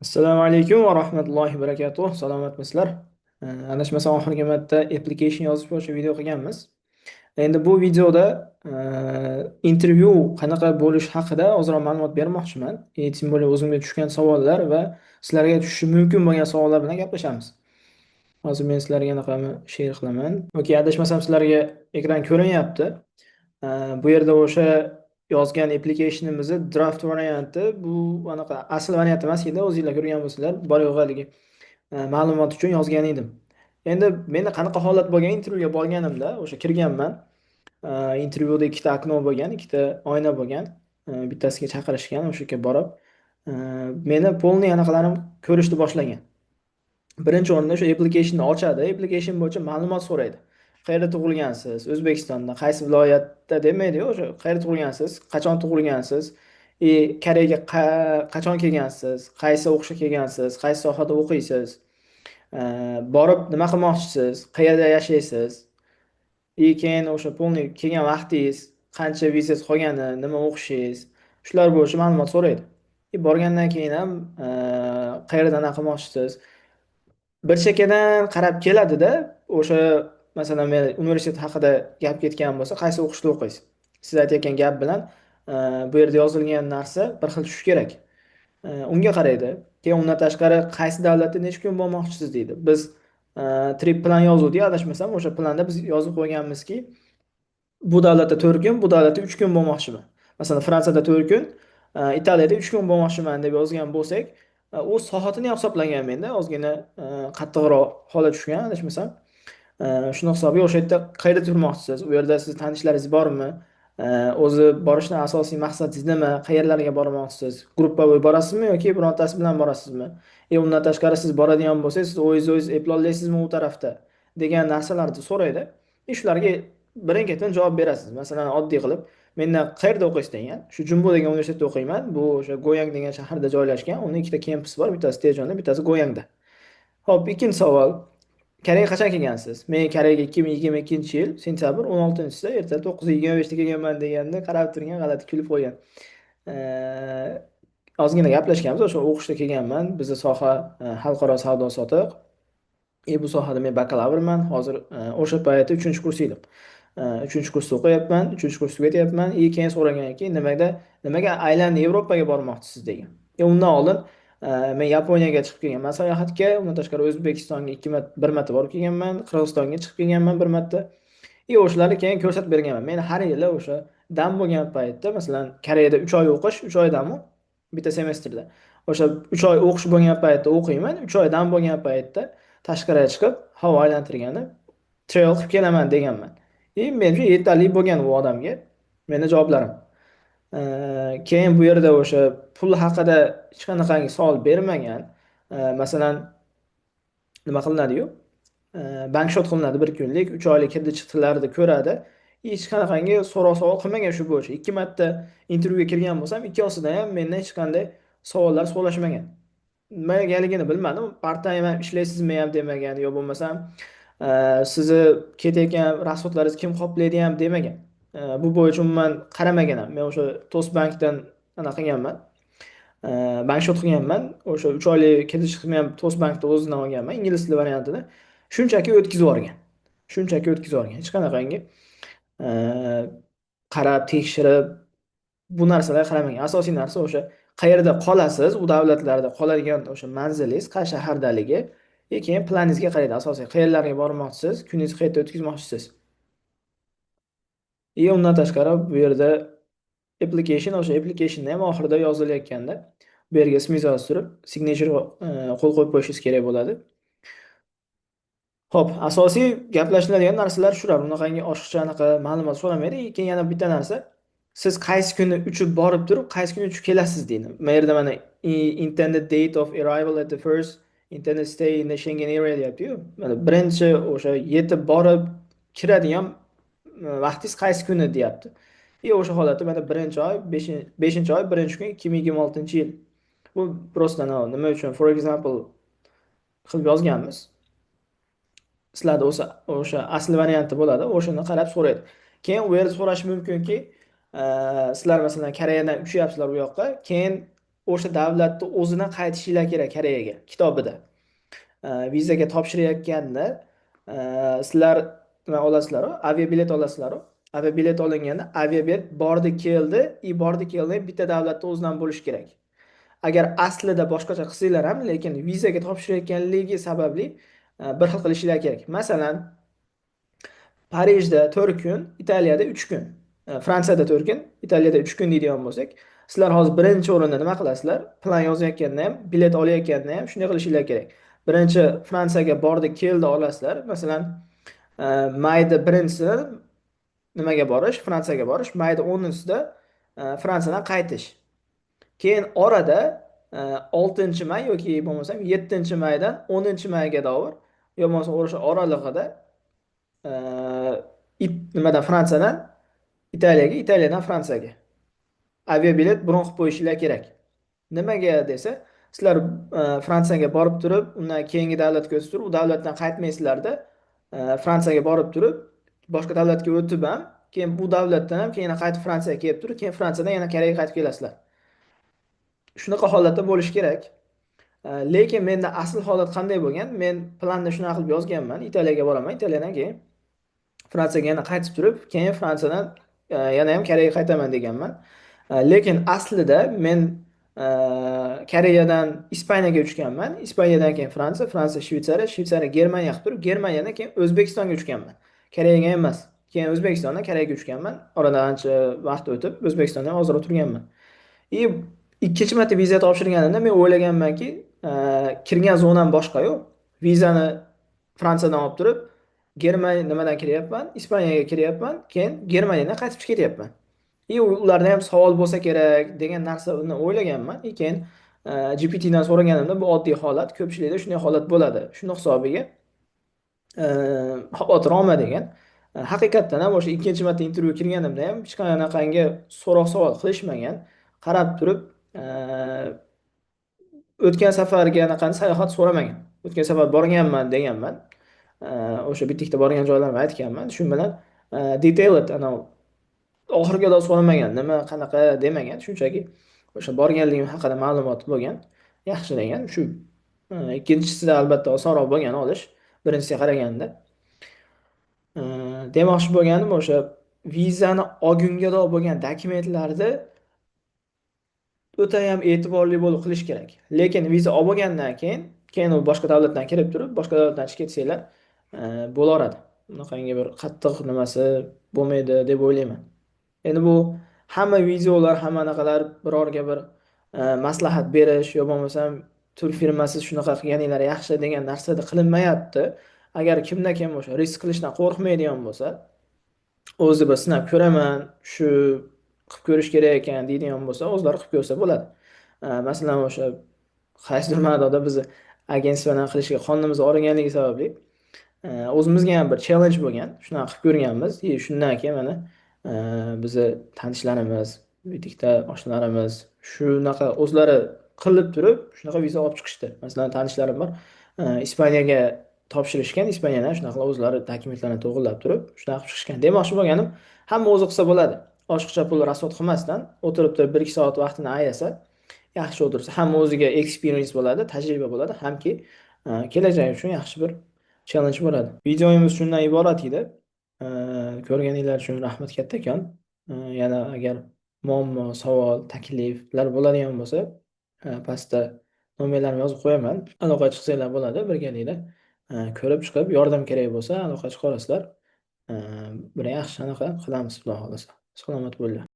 Assalomu alaykum va rahmatullohi va barakatuh. Salomatmisizlar? Adashmasam oxirgi marta application yozib bo'yicha video qilganmiz. Endi bu videoda intervyu qanaqa bo'lishi haqida ozroq ma'lumot bermoqchiman. Tim bo'lib o'zimga tushgan savollar va sizlarga tushishi mumkin bo'lgan savollar bilan gaplashamiz. Hozir men sizlarga anaqani share qilaman. Okey, adashmasam sizlarga ekran ko'rinyapti. Bu yerda o'sha yozgan applicationimizni draft varianti bu anaqa asl varianti emas edi. O'zingizlar ko'rgan bo'lsanglar, bor yo'q haligi ma'lumot uchun yozgan edim. Endi menda qanaqa holat bo'lgan intervyuga borganimda o'sha kirganman. Intervyuda ikkita okno bo'lgan, ikkita oyna bo'lgan. Bittasiga chaqirishgan, o'sha yerga borib, meni polniy anaqalarim ko'rishni boshlagan. Birinchi o'rinda o'sha applicationni ochadi, application bo'yicha ma'lumot so'raydi. Qayerda tug'ilgansiz? O'zbekistonda qaysi viloyatda demaydi-yu, o'sha qayerda tug'ilgansiz, qachon tug'ilgansiz, Koreyaga qachon kelgansiz, qaysi o'qishga kelgansiz, qaysi sohada o'qiysiz, borib nima qilmoqchisiz, qayerda yashaysiz, keyin o'sha polniy kelgan vaqtingiz, qancha vizangiz qolgani, nima o'qishingiz, shular bo'yicha ma'lumot so'raydi. Borgandan keyin ham qayerda anaqa qilmoqchisiz, bir chekkadan qarab keladida, o'sha masalan men universitet haqida gap ketgan bo'lsa, qaysi o'qishda o'qiysiz? Siz aytayotgan gap bilan bu yerda yozilgan narsa bir xil tushishi kerak. Unga qaraydi. Keyin undan tashqari qaysi davlatda necha kun bo'lmoqchisiz deydi. Biz trip plan yozuvdik, adashmasam o'sha planda biz yozib qo'yganmizki, bu davlatda 4 kun, bu davlatda 3 kun bo'lmoqchiman. Masalan, Fransiyada 4 kun, Italiyada 3 kun bo'lmoqchiman deb yozgan bo'lsak, u soatini ham hisoblagan menda, ozgina qattiqroq holat tushgan, adashmasam. Shuni hisobiga o'sha yerda qayerda turmoqchisiz? U yerda siz tanishlaringiz bormi? O'zi borishdan asosiy maqsadingiz nima? Qayerlarga bormoqchisiz? Gruppaviy borasizmi yoki birontasi bilan borasizmi? Undan tashqari siz boradigan bo'lsangiz, siz o'zingiz eplolmaysizmi u tarafda? Degan narsalarni so'raydi. Shularga birin-ketin javob berasiz. Masalan, oddiy qilib, mendan qayerda o'qiysiz degan, shu Jumbo degan universitetda o'qiyman. Bu o'sha Goyang degan shaharda joylashgan. Uni ikkita kampus bor, bittasi Tejonda, bittasi Goyangda. Xo'p, ikkinchi savol. Koreyaga qachon kelgansiz? Men Koreyaga 2022-yil sentyabr 16-sida erta 9:25 da kelganman deganda qarab turgan, g'alati kulib qo'ygan. Ozgina gaplashganmiz, o'sha o'qishda kelganman. Bizning soha xalqaro savdo sotiq. Bu sohada men bakalavrman. Hozir o'sha paytda 3-kurs edim. 3-kursda o'qiyapman, 3-kurs tugatyapman. Keyin so'raganki, nimaga aylan Yevropaga bormoqchisiz degan. Undan oldin men Yaponiyaga chiqib kelganman sayohatga, undan tashqari O'zbekistonga bir marta borib kelganman, Qirg'izistonga chiqib kelganman bir marta. O'shalarni keyin ko'rsatib berganman. Men har yili o'sha dam bo'lgan paytda, masalan, Koreyada 3 oy o'qish, 3 oy dam bitta semestrda. O'sha 3 oy o'qish bo'lgan paytda o'qiyman, 3 oy dam bo'lgan paytda tashqariga chiqib, havo aylantirgani trail qilib kelaman deganman. Menimcha yetarli bo'lgan u odamga meni javoblarim. Keyin bu yerda o'sha pul haqida hech qanaqangi savol bermagan. Masalan, nima qilinadi-yu? Bankshot qilinadi 1 kunlik, 3 oylik kirdi chiqdilarni ko'radi. Hech qanaqangi so'roq savol qilmagan shu bo'yicha. 2 marta intervyuga kirgan bo'lsam, ikkovsida ham mendan hech qanday savollar so'rashmagan. Nimaligini bilmadim. Part-time ham ishlaysizmi ham demagan, yo bo'lmasam sizni ketayotgan rasxodlaringizni kim qoplaydi ham demagan. Bu bo'yicha umuman qaramagan ham. Men o'sha Toastbankdan anaqa qilganman. Bankshot qilganman. O'sha 3 oylik kirdi chiqimni ham Toastbankda o'zidan olganman, ingliz tili variantida. Shunchaki o'tkazib yuborgan. Shunchaki o'tkazib yuborgan. Hech qanaqangi qarab, tekshirib bu narsalarga qaramagan. Asosiy narsa o'sha qayerda qolasiz, u davlatlarda qoladigan o'sha manzilingiz qaysi shahardaligi, keyin planingizga qaraydi. Asosiy qayerlarga bormoqchisiz, kuningizni qayerda o'tkazmoqchisiz. Undan tashqari bu yerda o'sha application ham oxirida yozilayotganda bu yerga ismingizni yozib turib, signature qo'l qo'yib qo'yishingiz kerak bo'ladi. Xo'p, asosiy gaplashiladigan narsalar shular. Unaqangi oshiqcha anaqa ma'lumot so'ramaydi. Keyin yana bitta narsa, siz qaysi kuni uchib borib turib, qaysi kuni uchib kelasiz deydi. Men yerda mana intended date of arrival at the first intended stay in the Schengen area deyapti-yu. Mana birinchi o'sha yetib borib kiradigan vaqtingiz qaysi kuni deyapti. O'sha holatda mana 1-oy, 5-oy, 1-kun 2026-yil. Bu просто nima uchun, for example qilib yozganmiz. Sizlarda o'sha asl varianti bo'ladi, o'shani qarab so'raydi. Keyin u yerda so'rash mumkinki, sizlar masalan Koreyadan uchyapsizlar u yoqqa, keyin o'sha davlatni o'zidan qaytishinglar kerak Koreyaga kitobida. Vizaga topshirayotganda sizlar nima olasizlar, aviabilet olasizlar. Aviabilet olinganda aviabilet bordi keldi, bordi keldi bitta davlatda o'zidan bo'lishi kerak. Agar aslida boshqacha qilsanglar ham, lekin vizaga topshirayotganligi sababli bir xil qilishinglar kerak. Masalan, Parijda 4 kun, Italiyada 3 kun. Fransiyada 4 kun, Italiyada 3 kun deydigan bo'lsak, sizlar hozir birinchi o'rinda nima qilasizlar? Plan yozayotganda ham, bilet olayotganda ham shunday qilishinglar kerak. Birinchi Fransiyaga bordi, keldi olasizlar. Masalan, mayda birinchisi nimaga borish? Fransiyaga borish. Mayda 10-sida Fransiyadan qaytish. Keyin orada 6-may yoki bo'lmasam 7-maydan 10-mayga davr, yo bo'lmasa o'sha oralig'ida nimadan Fransiyadan Italiyaga, Italiyadan Fransiyaga aviabilet bron qilib qo'yishinglar kerak. Nimaga desa, sizlar Fransiyaga borib turib, undan keyingi davlatga o'tib turib, u davlatdan qaytmaysizlarda, Fransiyaga borib turib, boshqa davlatga o'tib ham, keyin bu davlatdan ham keyin qaytib Fransiyaga kelib turib, keyin Fransiyadan yana Koreyaga qaytib kelasizlar. Shunaqa holatda bo'lishi kerak. Lekin menda asl holat qanday bo'lgan? Men planda shunaqa qilib yozganman. Italiyaga boraman, Italiyadan keyin Fransiyaga yana qaytib turib, keyin Fransiyadan yana ham Koreyaga qaytaman deganman. Lekin aslida men Koreyadan Ispaniyaga uchganman. Ispaniyadan keyin Fransiya, Fransiya Shveysariya, Shveysariya Germaniya qilib turib, Germaniyadan keyin O'zbekistonga uchganman. Koreyaga emas. Keyin O'zbekistondan Koreyaga uchganman. Oradan ancha vaqt o'tib, O'zbekistonda hozir o'tirganman. Ikkinchi marta viza topshirganimda men o'ylaganmanki, kirgan zonam boshqa-yu. Vizani Fransiyadan olib turib, Germaniya nimadan kiryapman? Ispaniyaga kiryapman, keyin Germaniyadan qaytib ketyapman. Ularda ham savol bo'lsa kerak degan narsani o'ylaganman. Keyin GPT dan so'raganimda bu oddiy holat, ko'pchilikda shunday holat bo'ladi. Shuni hisobiga xavotir olma degan. Haqiqatdan ham o'sha ikkinchi marta intervyu kirganimda ham hech qanaqangi so'roq savol qilishmagan. Qarab turib, o'tgan safarga anaqani sayohat so'ramagan. O'tgan safar borganman deganman. O'sha bitikda borgan joylarimni aytganman. Shu bilan detailed oxiriga so'ramagan, nima qanaqa demagan, shunchaki o'sha borganligim haqida ma'lumot bo'lgan. Yaxshi degan. Shu ikkinchisida albatta osonroq bo'lgan olish, birinchisiga qaraganda. Demoqchi bo'lganim o'sha vizani olgunga bo'lgan dokumentlarni o'ta ham e'tiborli bo'lib qilish kerak. Lekin viza olib bo'lgandan keyin u boshqa davlatdan kirib turib, boshqa davlatdan chiqib ketsanglar bo'laveradi. Bunaqangi bir qattiq nimasi bo'lmaydi deb o'ylayman. Endi bu hamma videolar, hamma anaqalar birorga bir maslahat berish yo bo'lmasam tur firmasi shunaqa qilganinglar yaxshi degan narsada qilinmayapti. Agar kimda kim o'sha risk qilishdan qo'rqmaydigan bo'lsa, o'zi bir sinab ko'raman, shu qilib ko'rish kerak ekan deydigan bo'lsa, o'zlari qilib ko'rsa bo'ladi. Masalan, o'sha qaysidir ma'noda bizni agentstvadan qilishga qonunimiz o'rganligi sababli o'zimizga ham bir challenge bo'lgan. Shunaqa qilib ko'rganmiz. Shundan keyin mana bizni tanishlarimiz, bitikda oshnlarimiz shunaqa o'zlari qilib turib, shunaqa viza olib chiqishdi. Masalan, tanishlarim bor. Ispaniyaga topshirishgan, Ispaniyadan shunaqa o'zlari dokumentlarni to'g'irlab turib, shunaqa qilib chiqishgan. Demoqchi bo'lganim, hamma o'zi qilsa bo'ladi. Oshiqcha pul rasvot qilmasdan, o'tirib turib 1-2 soat vaqtini ayasa, yaxshi o'tirsa, hamma o'ziga experience bo'ladi, tajriba bo'ladi, hamki kelajak uchun yaxshi bir challenge bo'ladi. Videomiz shundan iborat edi. Ko'rganinglar uchun rahmat kattakon. Yana agar muammo, savol, takliflar bo'ladigan bo'lsa, pastda nomerlarimni yozib qo'yaman. Aloqa chiqsanglar bo'ladi, birgalikda ko'rib chiqib, yordam kerak bo'lsa aloqa chiqa olasizlar. Bir yaxshi anaqa qilamiz, xudo xolasa. Salomat bo'linglar.